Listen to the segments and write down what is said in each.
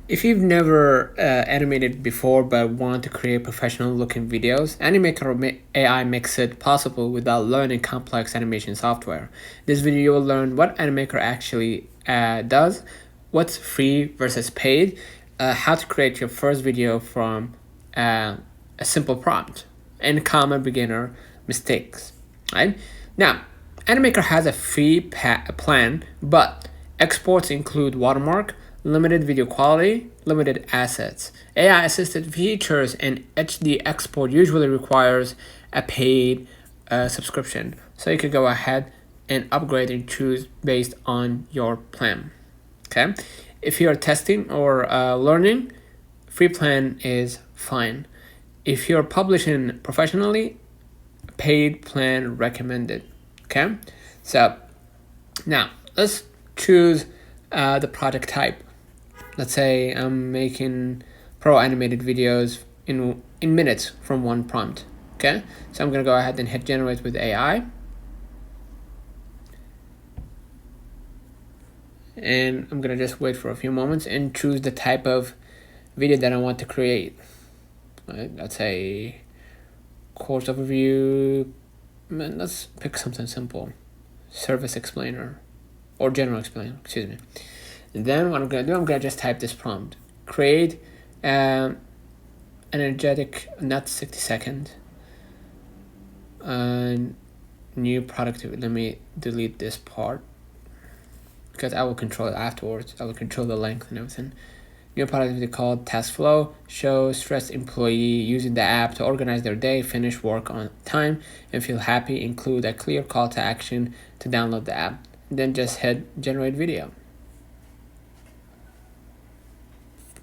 If you've never animated before but want to create professional looking videos, Animaker AI makes it possible without learning complex animation software. This video you will learn what Animaker actually does, what's free versus paid, how to create your first video from a simple prompt, and common beginner mistakes. Right? Now, Animaker has a free plan, but exports include watermark, limited video quality, limited assets. AI-assisted features and HD export usually requires a paid subscription. So you could go ahead and upgrade and choose based on your plan. Okay, if you're testing or learning, free plan is fine. If you're publishing professionally, paid plan recommended. Okay, so now let's choose the project type. Let's say I'm making pro animated videos in minutes from one prompt. Okay, so I'm gonna go ahead and hit generate with AI, and I'm gonna just wait for a few moments and choose the type of video that I want to create. Right, let's say course overview. Let's pick something simple, service explainer or general explainer, excuse me. And then what I'm gonna do, I'm gonna just type this prompt: create energetic, not 60-second, new productivity. Let me delete this part because I will control it afterwards. I will control the length and everything. New productivity called task flow. Show stressed employee using the app to organize their day, finish work on time, and feel happy. Include a clear call to action to download the app. And then just hit generate video.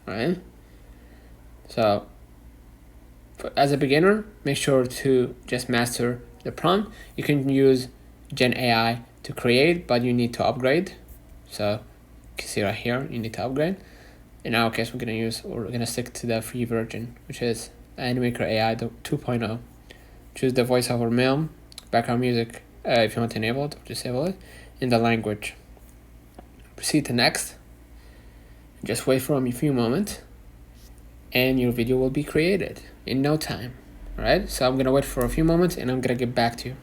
Right? So as a beginner, make sure to just master the prompt. You can use Gen AI to create, but you need to upgrade. So you can see right here, you need to upgrade. In our case, we're gonna stick to the free version, which is Animaker AI 2.0. Choose the voiceover mail, background music if you want to enable it or disable it, in the language. Proceed to next. Just wait for a few moments, and your video will be created in no time. All right, so I'm gonna wait for a few moments, and I'm gonna get back to you.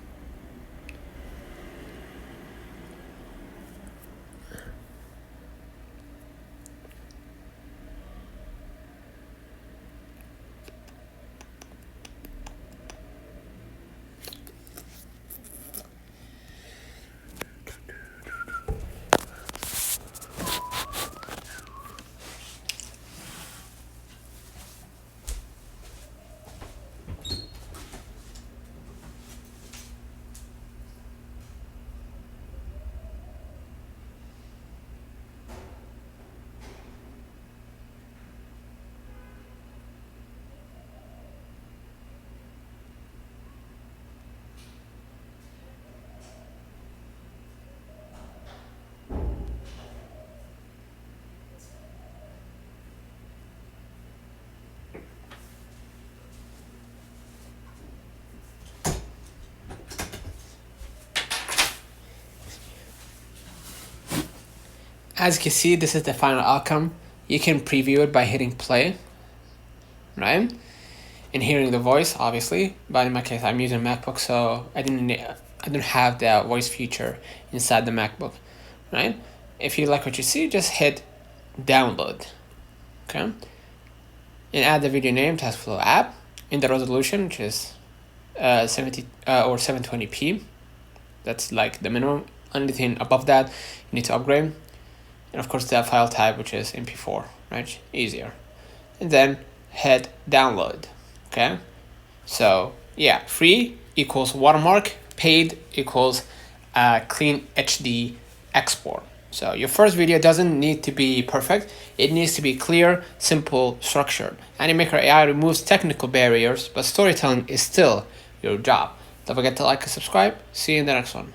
As you can see, this is the final outcome. You can preview it by hitting play, right? And hearing the voice, obviously. But in my case, I'm using a MacBook, so I didn't have the voice feature inside the MacBook, right? If you like what you see, just hit download, okay? And add the video name, TaskFlow app, in the resolution, which is 70 or 720p. That's like the minimum. Anything above that, you need to upgrade. And of course the file type, which is MP4, right? Easier. And then hit download, okay? So yeah, free equals watermark, paid equals clean HD export. So your first video doesn't need to be perfect. It needs to be clear, simple, structured. Animaker AI removes technical barriers, but storytelling is still your job. Don't forget to like and subscribe. See you in the next one.